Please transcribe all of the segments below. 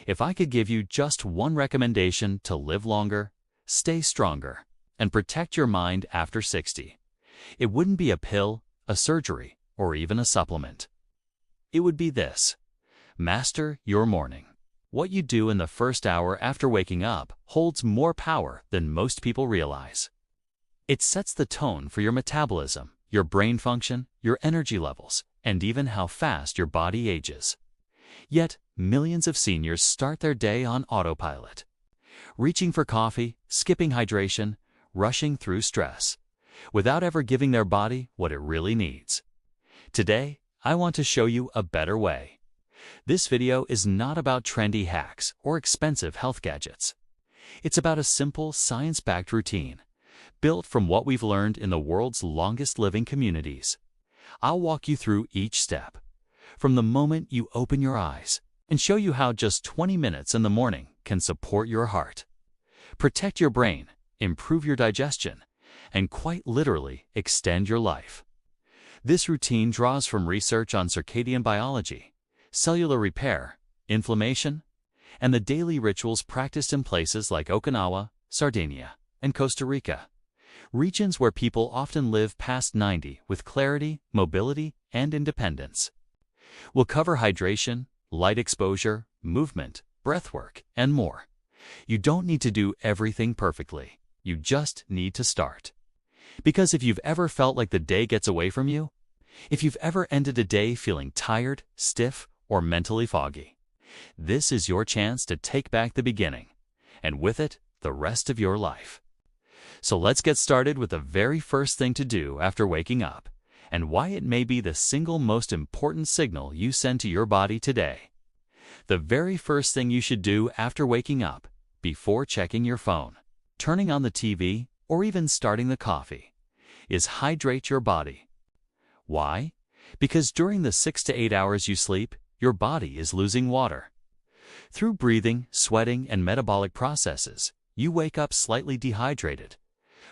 If I could give you just one recommendation to live longer, stay stronger, and protect your mind after 60, it wouldn't be a pill, a surgery, or even a supplement. It would be this: master your morning. What you do in the first hour after waking up holds more power than most people realize. It sets the tone for your metabolism, your brain function, your energy levels, and even how fast your body ages. Yet, millions of seniors start their day on autopilot, reaching for coffee, skipping hydration, rushing through stress, without ever giving their body what it really needs. Today, I want to show you a better way. This video is not about trendy hacks or expensive health gadgets. It's about a simple, science-backed routine, built from what we've learned in the world's longest-living communities. I'll walk you through each step, from the moment you open your eyes, and show you how just 20 minutes in the morning can support your heart, protect your brain, improve your digestion, and quite literally extend your life. This routine draws from research on circadian biology, cellular repair, inflammation, and the daily rituals practiced in places like Okinawa, Sardinia, and Costa Rica, regions where people often live past 90 with clarity, mobility, and independence. We'll cover hydration, light exposure, movement, breathwork, and more. You don't need to do everything perfectly. You just need to start. Because if you've ever felt like the day gets away from you, if you've ever ended a day feeling tired, stiff, or mentally foggy, this is your chance to take back the beginning, and with it, the rest of your life. So let's get started with the very first thing to do after waking up, and why it may be the single most important signal you send to your body today. The very first thing you should do after waking up, before checking your phone, turning on the TV, or even starting the coffee, is hydrate your body. Why? Because during the 6 to 8 hours you sleep, your body is losing water. Through breathing, sweating, and metabolic processes, you wake up slightly dehydrated,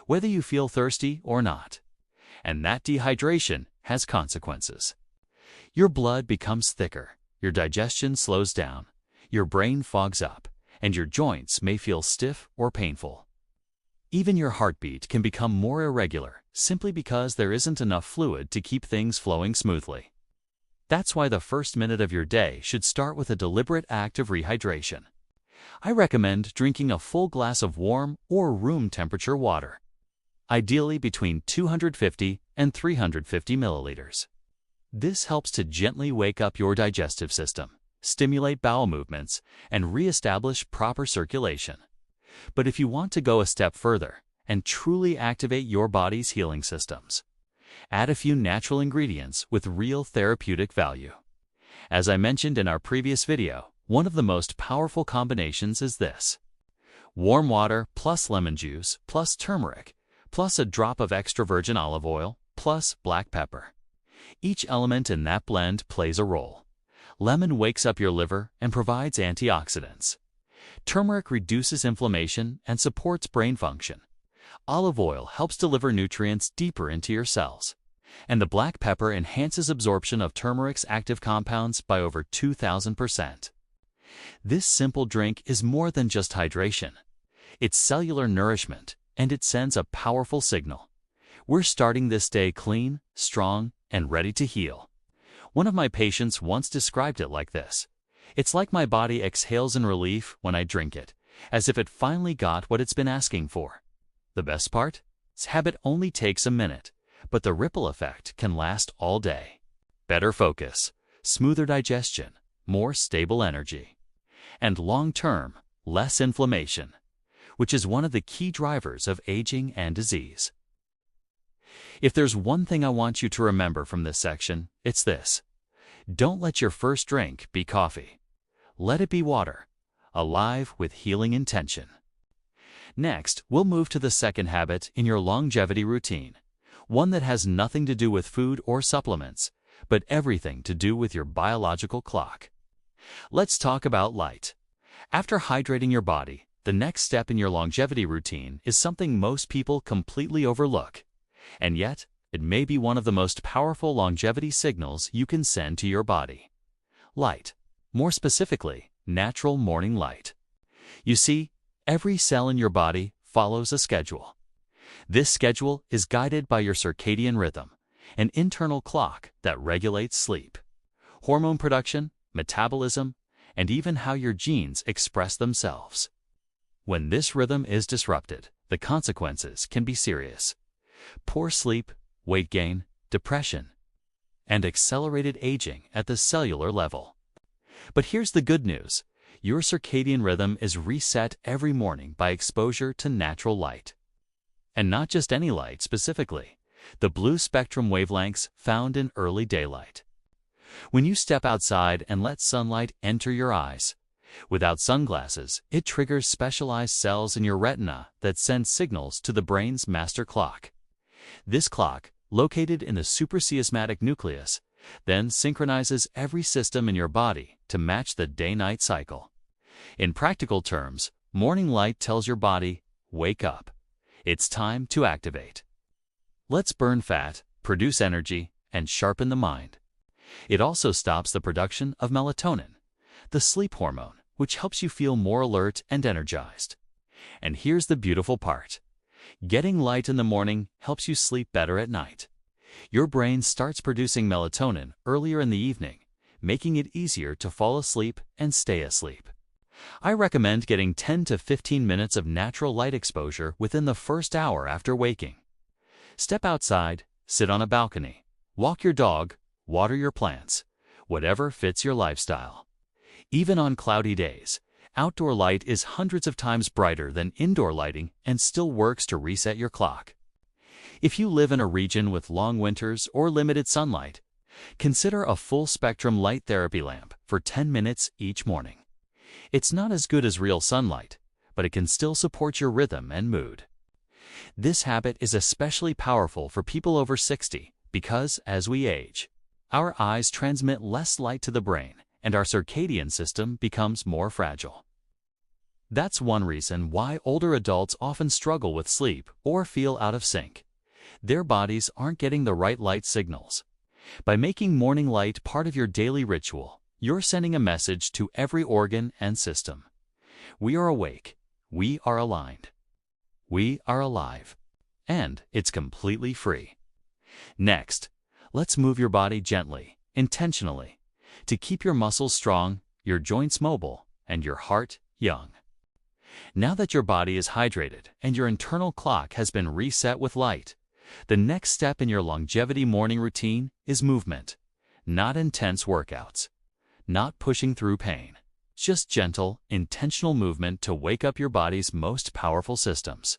whether you feel thirsty or not. And that dehydration has consequences. Your blood becomes thicker, your digestion slows down, your brain fogs up, and your joints may feel stiff or painful. Even your heartbeat can become more irregular simply because there isn't enough fluid to keep things flowing smoothly. That's why the first minute of your day should start with a deliberate act of rehydration. I recommend drinking a full glass of warm or room temperature water, ideally between 250 and 350 milliliters. This helps to gently wake up your digestive system, stimulate bowel movements, and reestablish proper circulation. But if you want to go a step further and truly activate your body's healing systems, add a few natural ingredients with real therapeutic value. As I mentioned in our previous video, one of the most powerful combinations is this: warm water plus lemon juice plus turmeric plus a drop of extra virgin olive oil plus black pepper. Each element in that blend plays a role. Lemon wakes up your liver and provides antioxidants. Turmeric reduces inflammation and supports brain function. Olive oil helps deliver nutrients deeper into your cells. And the black pepper enhances absorption of turmeric's active compounds by over 2,000%. This simple drink is more than just hydration. It's cellular nourishment, and it sends a powerful signal. We're starting this day clean, strong, and ready to heal. One of my patients once described it like this: "It's like my body exhales in relief when I drink it, as if it finally got what it's been asking for." The best part? This habit only takes a minute, but the ripple effect can last all day. Better focus, smoother digestion, more stable energy, and long-term, less inflammation, which is one of the key drivers of aging and disease. If there's one thing I want you to remember from this section, it's this: don't let your first drink be coffee. Let it be water, alive with healing intention. Next, we'll move to the second habit in your longevity routine, one that has nothing to do with food or supplements, but everything to do with your biological clock. Let's talk about light. After hydrating your body, the next step in your longevity routine is something most people completely overlook. And yet, it may be one of the most powerful longevity signals you can send to your body. Light. More specifically, natural morning light. You see, every cell in your body follows a schedule. This schedule is guided by your circadian rhythm, an internal clock that regulates sleep, hormone production, metabolism, and even how your genes express themselves. When this rhythm is disrupted, the consequences can be serious. Poor sleep, weight gain, depression, and accelerated aging at the cellular level. But here's the good news. Your circadian rhythm is reset every morning by exposure to natural light. And not just any light specifically, the blue spectrum wavelengths found in early daylight. When you step outside and let sunlight enter your eyes, without sunglasses, it triggers specialized cells in your retina that send signals to the brain's master clock. This clock, located in the suprachiasmatic nucleus, then synchronizes every system in your body to match the day-night cycle. In practical terms, morning light tells your body, wake up. It's time to activate. Let's burn fat, produce energy, and sharpen the mind. It also stops the production of melatonin, the sleep hormone, which helps you feel more alert and energized. And here's the beautiful part. Getting light in the morning helps you sleep better at night. Your brain starts producing melatonin earlier in the evening, making it easier to fall asleep and stay asleep. I recommend getting 10 to 15 minutes of natural light exposure within the first hour after waking. Step outside, sit on a balcony, walk your dog, water your plants, whatever fits your lifestyle. Even on cloudy days, outdoor light is hundreds of times brighter than indoor lighting and still works to reset your clock. If you live in a region with long winters or limited sunlight, consider a full-spectrum light therapy lamp for 10 minutes each morning. It's not as good as real sunlight, but it can still support your rhythm and mood. This habit is especially powerful for people over 60 because, as we age, our eyes transmit less light to the brain and our circadian system becomes more fragile. That's one reason why older adults often struggle with sleep or feel out of sync. Their bodies aren't getting the right light signals. By making morning light part of your daily ritual, you're sending a message to every organ and system. We are awake. We are aligned. We are alive. And it's completely free. Next, let's move your body gently, intentionally, to keep your muscles strong, your joints mobile, and your heart young. Now that your body is hydrated and your internal clock has been reset with light, the next step in your longevity morning routine is movement, not intense workouts, not pushing through pain, just gentle, intentional movement to wake up your body's most powerful systems.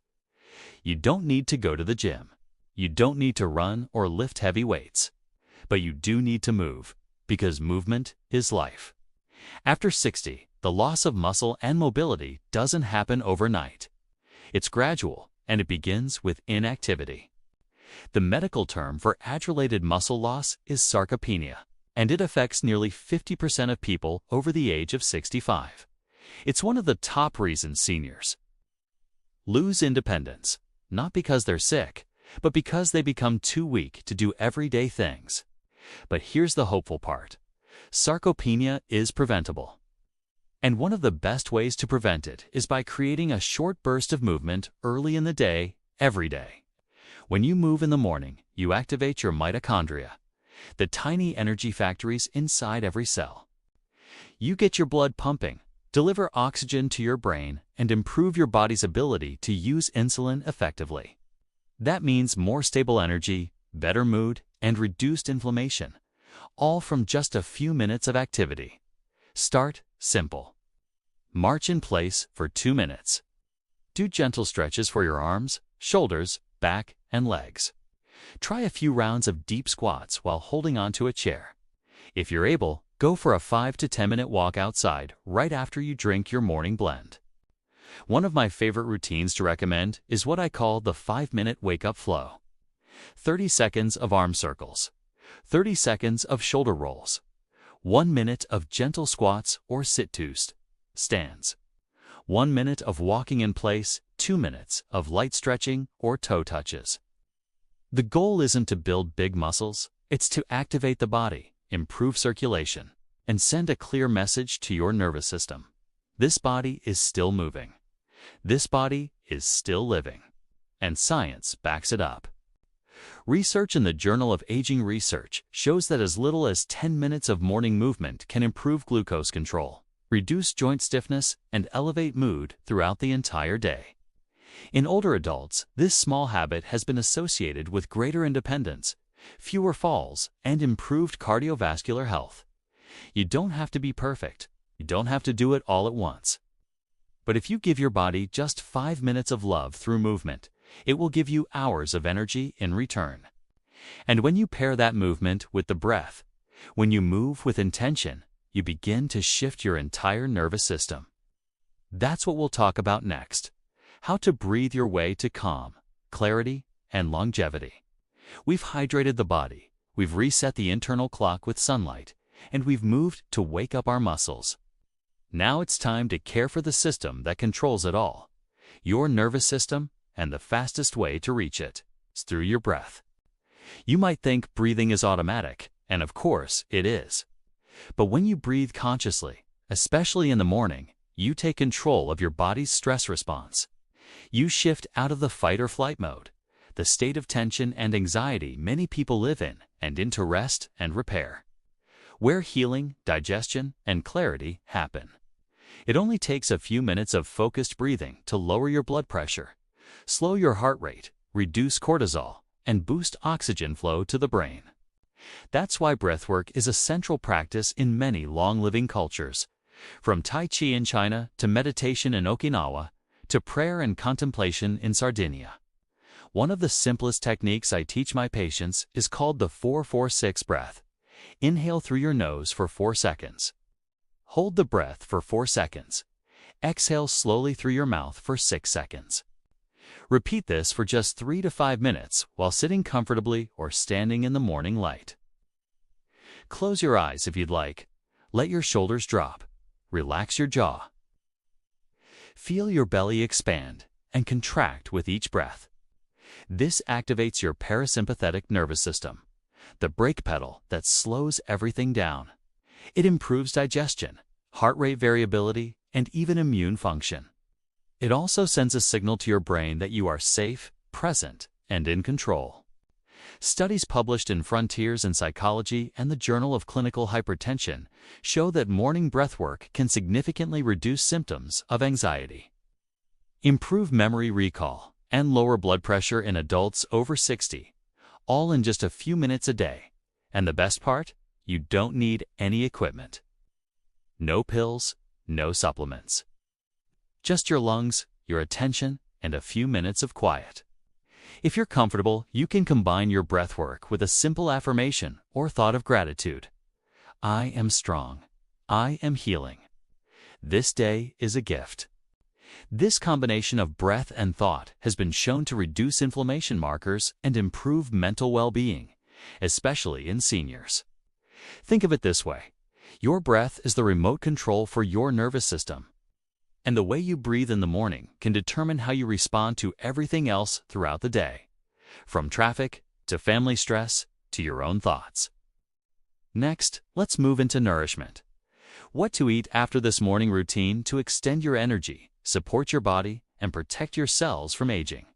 You don't need to go to the gym. You don't need to run or lift heavy weights. But you do need to move, because movement is life. After 60, the loss of muscle and mobility doesn't happen overnight. It's gradual, and it begins with inactivity. The medical term for age-related muscle loss is sarcopenia, and it affects nearly 50% of people over the age of 65. It's one of the top reasons seniors lose independence, not because they're sick, but because they become too weak to do everyday things. But here's the hopeful part. Sarcopenia is preventable. And one of the best ways to prevent it is by creating a short burst of movement early in the day, every day. When you move in the morning, you activate your mitochondria, the tiny energy factories inside every cell. You get your blood pumping, deliver oxygen to your brain, and improve your body's ability to use insulin effectively. That means more stable energy, better mood, and reduced inflammation, all from just a few minutes of activity. Start simple. March in place for 2 minutes. Do gentle stretches for your arms, shoulders, back, and legs. Try a few rounds of deep squats while holding onto a chair. If you're able, go for a 5 to 10 minute walk outside right after you drink your morning blend. One of my favorite routines to recommend is what I call the 5-minute wake-up flow. 30 seconds of arm circles, 30 seconds of shoulder rolls, 1 minute of gentle squats or sit-to stands, 1 minute of walking in place, 2 minutes of light stretching or toe touches. The goal isn't to build big muscles, it's to activate the body, improve circulation, and send a clear message to your nervous system. This body is still moving. This body is still living. And science backs it up. Research in the Journal of Aging Research shows that as little as 10 minutes of morning movement can improve glucose control, reduce joint stiffness, and elevate mood throughout the entire day. In older adults, this small habit has been associated with greater independence, fewer falls, and improved cardiovascular health. You don't have to be perfect. You don't have to do it all at once. But if you give your body just 5 minutes of love through movement, it will give you hours of energy in return. And when you pair that movement with the breath, when you move with intention, you begin to shift your entire nervous system. That's what we'll talk about next: how to breathe your way to calm, clarity, and longevity. We've hydrated the body, we've reset the internal clock with sunlight, and we've moved to wake up our muscles. Now it's time to care for the system that controls it all, your nervous system, and the fastest way to reach it is through your breath. You might think breathing is automatic, and of course it is. But when you breathe consciously, especially in the morning, you take control of your body's stress response. You shift out of the fight or flight mode, the state of tension and anxiety many people live in, and into rest and repair, where healing, digestion, and clarity happen. It only takes a few minutes of focused breathing to lower your blood pressure, slow your heart rate, reduce cortisol, and boost oxygen flow to the brain. That's why breathwork is a central practice in many long-living cultures, from Tai Chi in China to meditation in Okinawa to prayer and contemplation in Sardinia. One of the simplest techniques I teach my patients is called the 4-4-6 breath. Inhale through your nose for 4 seconds. Hold the breath for 4 seconds. Exhale slowly through your mouth for 6 seconds. Repeat this for just 3 to 5 minutes while sitting comfortably or standing in the morning light. Close your eyes if you'd like. Let your shoulders drop. Relax your jaw. Feel your belly expand and contract with each breath. This activates your parasympathetic nervous system, the brake pedal that slows everything down. It improves digestion, heart rate variability, and even immune function. It also sends a signal to your brain that you are safe, present, and in control. Studies published in Frontiers in Psychology and the Journal of Clinical Hypertension show that morning breathwork can significantly reduce symptoms of anxiety, improve memory recall, and lower blood pressure in adults over 60, all in just a few minutes a day. And the best part? You don't need any equipment. No pills, no supplements. Just your lungs, your attention, and a few minutes of quiet. If you're comfortable, you can combine your breathwork with a simple affirmation or thought of gratitude. I am strong. I am healing. This day is a gift. This combination of breath and thought has been shown to reduce inflammation markers and improve mental well-being, especially in seniors. Think of it this way. Your breath is the remote control for your nervous system. And the way you breathe in the morning can determine how you respond to everything else throughout the day, from traffic to family stress to your own thoughts. Next, let's move into nourishment. What to eat after this morning routine to extend your energy, support your body, and protect your cells from aging.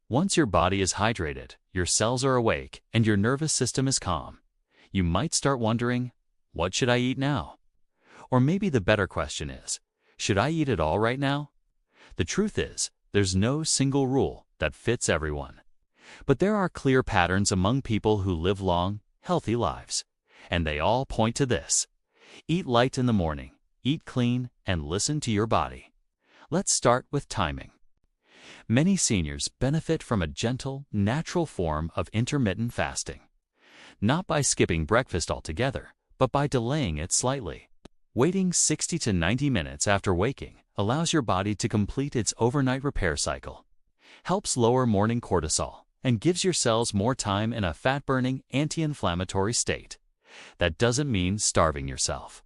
Once your body is hydrated, your cells are awake, and your nervous system is calm, you might start wondering, what should I eat now? Or maybe the better question is, should I eat it all right now? The truth is, there's no single rule that fits everyone. But there are clear patterns among people who live long, healthy lives. And they all point to this. Eat light in the morning, eat clean, and listen to your body. Let's start with timing. Many seniors benefit from a gentle, natural form of intermittent fasting. Not by skipping breakfast altogether, but by delaying it slightly. Waiting 60 to 90 minutes after waking allows your body to complete its overnight repair cycle, helps lower morning cortisol, and gives your cells more time in a fat-burning, anti-inflammatory state. That doesn't mean starving yourself.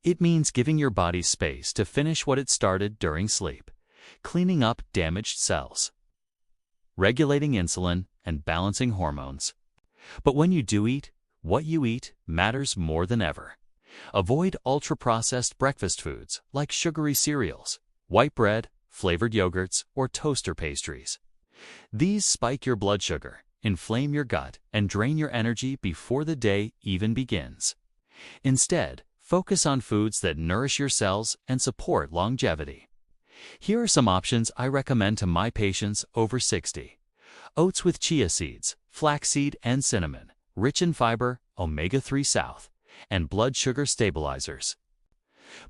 It means giving your body space to finish what it started during sleep, cleaning up damaged cells, regulating insulin, and balancing hormones. But when you do eat, what you eat matters more than ever. Avoid ultra-processed breakfast foods like sugary cereals, white bread, flavored yogurts, or toaster pastries. These spike your blood sugar, inflame your gut, and drain your energy before the day even begins. Instead, focus on foods that nourish your cells and support longevity. Here are some options I recommend to my patients over 60. Oats with chia seeds, flaxseed, and cinnamon, rich in fiber, omega-3 south, and blood sugar stabilizers.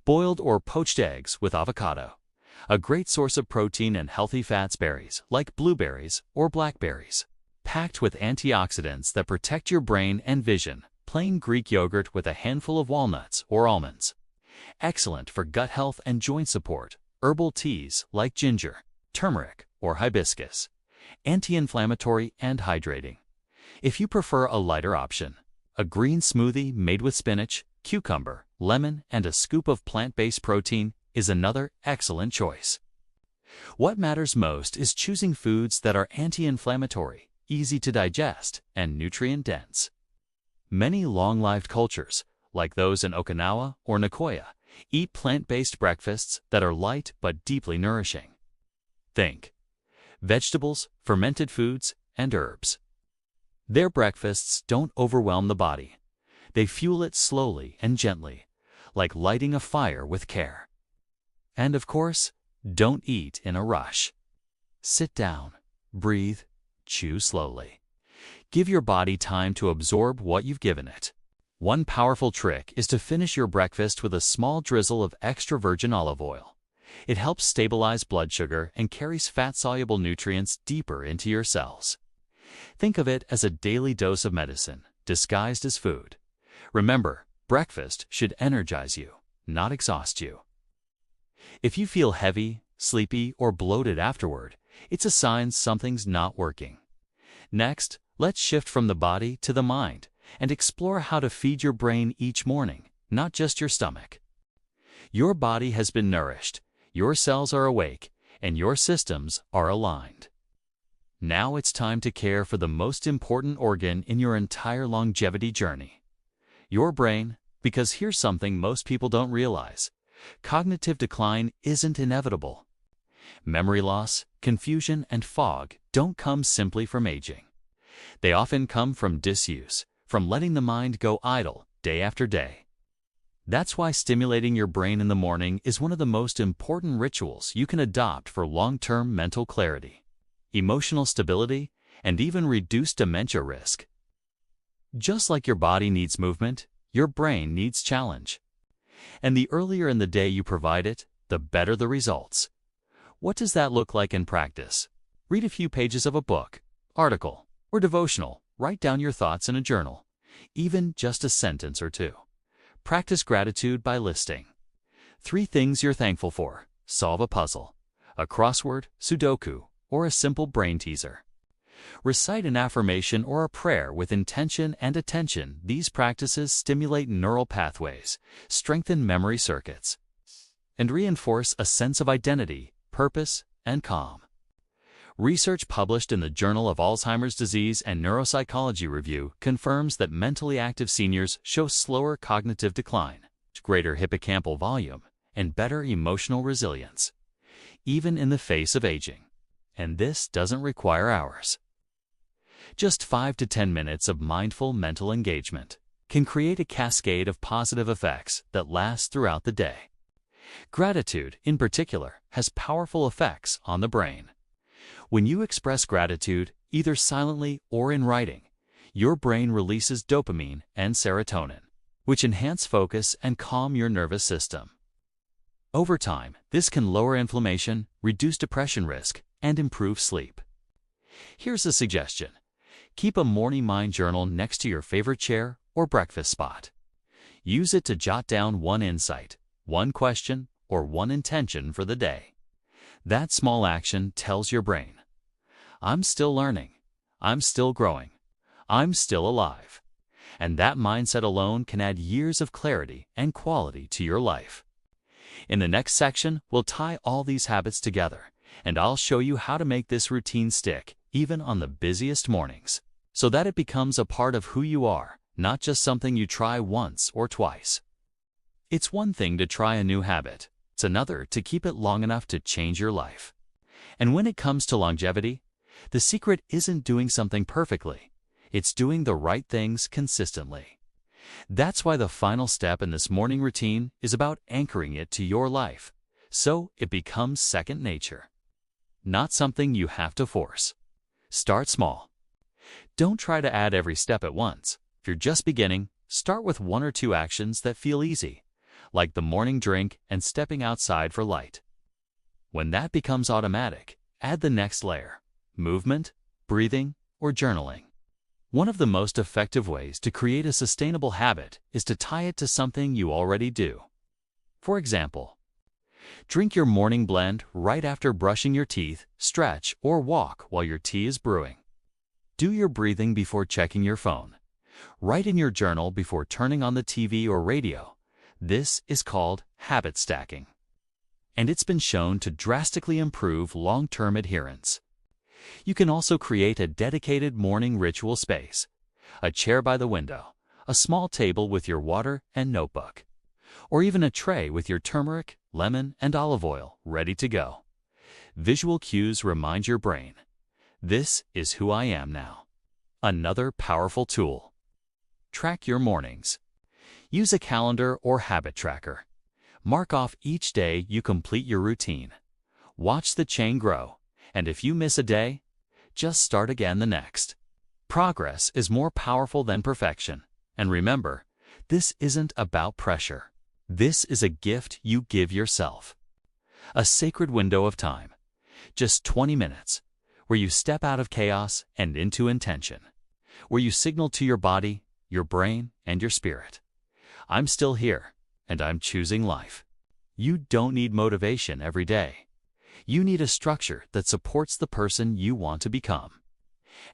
Boiled or poached eggs with avocado, a great source of protein and healthy fats. Berries like blueberries or blackberries, packed with antioxidants that protect your brain and vision. Plain Greek yogurt with a handful of walnuts or almonds, excellent for gut health and joint support. Herbal teas like ginger, turmeric, or hibiscus, anti-inflammatory and hydrating. If you prefer a lighter option, a green smoothie made with spinach, cucumber, lemon, and a scoop of plant-based protein is another excellent choice. What matters most is choosing foods that are anti-inflammatory, easy to digest, and nutrient-dense. Many long-lived cultures, like those in Okinawa or Nicoya, eat plant-based breakfasts that are light but deeply nourishing. Think vegetables, fermented foods, and herbs. Their breakfasts don't overwhelm the body. They fuel it slowly and gently, like lighting a fire with care. And of course, don't eat in a rush. Sit down, breathe, chew slowly. Give your body time to absorb what you've given it. One powerful trick is to finish your breakfast with a small drizzle of extra virgin olive oil. It helps stabilize blood sugar and carries fat-soluble nutrients deeper into your cells. Think of it as a daily dose of medicine, disguised as food. Remember, breakfast should energize you, not exhaust you. If you feel heavy, sleepy, or bloated afterward, it's a sign something's not working. Next, let's shift from the body to the mind and explore how to feed your brain each morning, not just your stomach. Your body has been nourished, your cells are awake, and your systems are aligned. Now it's time to care for the most important organ in your entire longevity journey, your brain, because here's something most people don't realize. Cognitive decline isn't inevitable. Memory loss, confusion, and fog don't come simply from aging. They often come from disuse, from letting the mind go idle day after day. That's why stimulating your brain in the morning is one of the most important rituals you can adopt for long-term mental clarity, emotional stability, and even reduced dementia risk. Just like your body needs movement, your brain needs challenge. And the earlier in the day you provide it, the better the results. What does that look like in practice? Read a few pages of a book, article, or devotional. Write down your thoughts in a journal, even just a sentence or two. Practice gratitude by listing 3 things you're thankful for. Solve a puzzle, a crossword, Sudoku, or a simple brain teaser. Recite an affirmation or a prayer with intention and attention. These practices stimulate neural pathways, strengthen memory circuits, and reinforce a sense of identity, purpose, and calm. Research published in the Journal of Alzheimer's Disease and Neuropsychology Review confirms that mentally active seniors show slower cognitive decline, greater hippocampal volume, and better emotional resilience, even in the face of aging. And this doesn't require hours. Just 5 to 10 minutes of mindful mental engagement can create a cascade of positive effects that last throughout the day. Gratitude, in particular, has powerful effects on the brain. When you express gratitude, either silently or in writing, your brain releases dopamine and serotonin, which enhance focus and calm your nervous system. Over time, this can lower inflammation, reduce depression risk, and improve sleep. Here's a suggestion. Keep a morning mind journal next to your favorite chair or breakfast spot. Use it to jot down one insight, one question, or one intention for the day. That small action tells your brain, I'm still learning, I'm still growing, I'm still alive. And that mindset alone can add years of clarity and quality to your life. In the next section, we'll tie all these habits together, and I'll show you how to make this routine stick, even on the busiest mornings, so that it becomes a part of who you are, not just something you try once or twice. It's one thing to try a new habit. It's another to keep it long enough to change your life. And when it comes to longevity, the secret isn't doing something perfectly. It's doing the right things consistently. That's why the final step in this morning routine is about anchoring it to your life, so it becomes second nature. Not something you have to force. Start small. Don't try to add every step at once. If you're just beginning, start with 1 or 2 actions that feel easy, like the morning drink and stepping outside for light. When that becomes automatic, add the next layer: movement, breathing, or journaling. One of the most effective ways to create a sustainable habit is to tie it to something you already do. For example, drink your morning blend right after brushing your teeth, stretch, or walk while your tea is brewing. Do your breathing before checking your phone. Write in your journal before turning on the TV or radio. This is called habit stacking. And it's been shown to drastically improve long-term adherence. You can also create a dedicated morning ritual space: a chair by the window, a small table with your water and notebook, or even a tray with your turmeric, lemon, and olive oil ready to go. Visual cues remind your brain, this is who I am now. Another powerful tool: track your mornings. Use a calendar or habit tracker. Mark off each day you complete your routine. Watch the chain grow, and if you miss a day, just start again the next. Progress is more powerful than perfection. And remember, this isn't about pressure. This is a gift you give yourself. A sacred window of time, just 20 minutes, where you step out of chaos and into intention, where you signal to your body, your brain, and your spirit, I'm still here, and I'm choosing life. You don't need motivation every day. You need a structure that supports the person you want to become.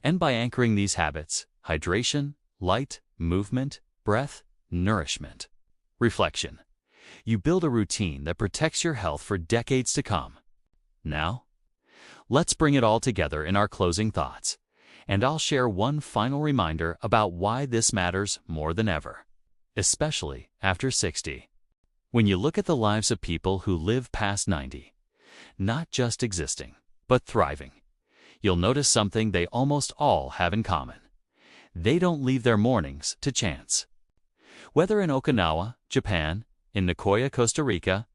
And by anchoring these habits: hydration, light, movement, breath, nourishment, reflection, you build a routine that protects your health for decades to come. Now, let's bring it all together in our closing thoughts, and I'll share one final reminder about why this matters more than ever, especially after 60. When you look at the lives of people who live past 90, not just existing, but thriving, you'll notice something they almost all have in common. They don't leave their mornings to chance. Whether in Okinawa, Japan, in Nicoya, Costa Rica,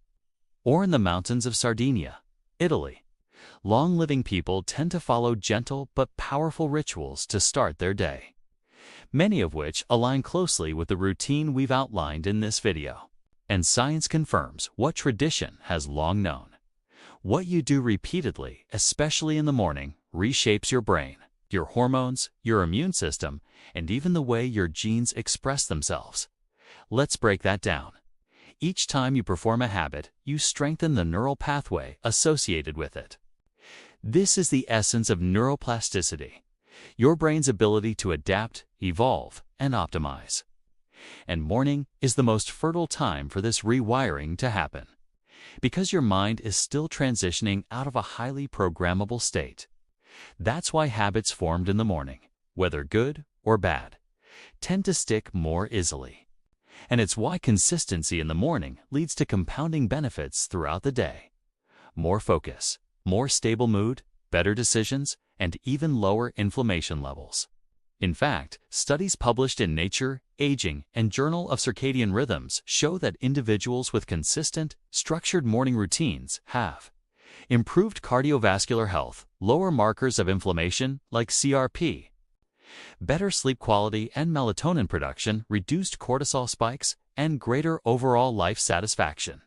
or in the mountains of Sardinia, Italy, long-living people tend to follow gentle but powerful rituals to start their day, many of which align closely with the routine we've outlined in this video. And science confirms what tradition has long known. What you do repeatedly, especially in the morning, reshapes your brain, your hormones, your immune system, and even the way your genes express themselves. Let's break that down. Each time you perform a habit, you strengthen the neural pathway associated with it. This is the essence of neuroplasticity, your brain's ability to adapt, evolve, and optimize. And morning is the most fertile time for this rewiring to happen, because your mind is still transitioning out of a highly programmable state. That's why habits formed in the morning, whether good or bad, tend to stick more easily. And it's why consistency in the morning leads to compounding benefits throughout the day: more focus, more stable mood, better decisions, and even lower inflammation levels. In fact, studies published in Nature, Aging, and Journal of Circadian Rhythms show that individuals with consistent, structured morning routines have improved cardiovascular health, lower markers of inflammation like CRP, better sleep quality and melatonin production, reduced cortisol spikes, and greater overall life satisfaction.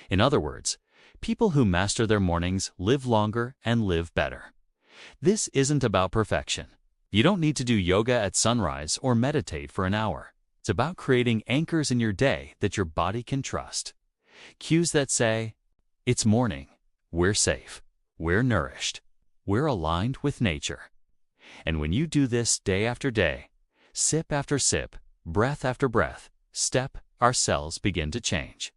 In other words, people who master their mornings live longer and live better. This isn't about perfection. You don't need to do yoga at sunrise or meditate for an hour. It's about creating anchors in your day that your body can trust. Cues that say, it's morning, we're safe, we're nourished, we're aligned with nature. And when you do this day after day, sip after sip, breath after breath, step, our cells begin to change.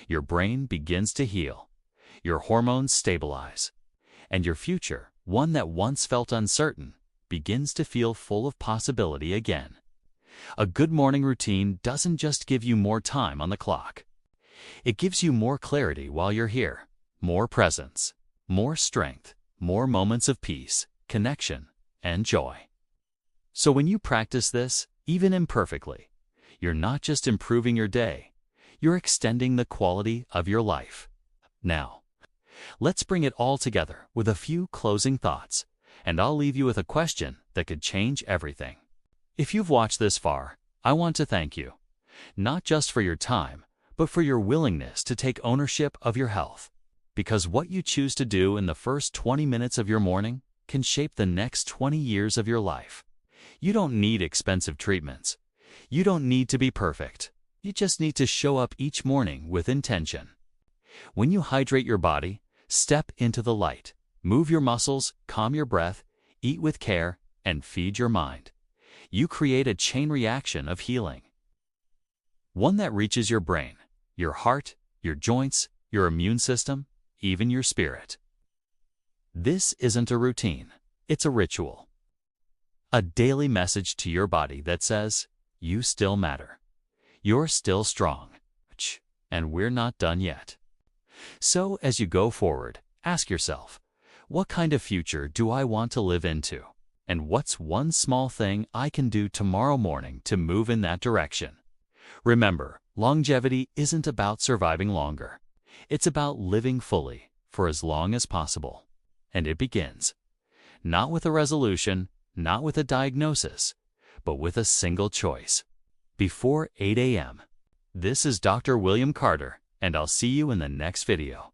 Your brain begins to heal. Your hormones stabilize. And your future, one that once felt uncertain, begins to feel full of possibility again. A good morning routine doesn't just give you more time on the clock. It gives you more clarity while you're here, more presence, more strength, more moments of peace, connection, and joy. So when you practice this, even imperfectly, you're not just improving your day, you're extending the quality of your life. Now, let's bring it all together with a few closing thoughts, and I'll leave you with a question that could change everything. If you've watched this far, I want to thank you, not just for your time, but for your willingness to take ownership of your health. Because what you choose to do in the first 20 minutes of your morning can shape the next 20 years of your life. You don't need expensive treatments. You don't need to be perfect. You just need to show up each morning with intention. When you hydrate your body, step into the light, move your muscles, calm your breath, eat with care, and feed your mind, you create a chain reaction of healing. One that reaches your brain, your heart, your joints, your immune system, even your spirit. This isn't a routine, it's a ritual. A daily message to your body that says, you still matter. You're still strong. And we're not done yet. So as you go forward, ask yourself, what kind of future do I want to live into? And what's one small thing I can do tomorrow morning to move in that direction? Remember, longevity isn't about surviving longer. It's about living fully for as long as possible. And it begins, not with a resolution, not with a diagnosis, but with a single choice. Before 8 a.m. This is Dr. William Carter, and I'll see you in the next video.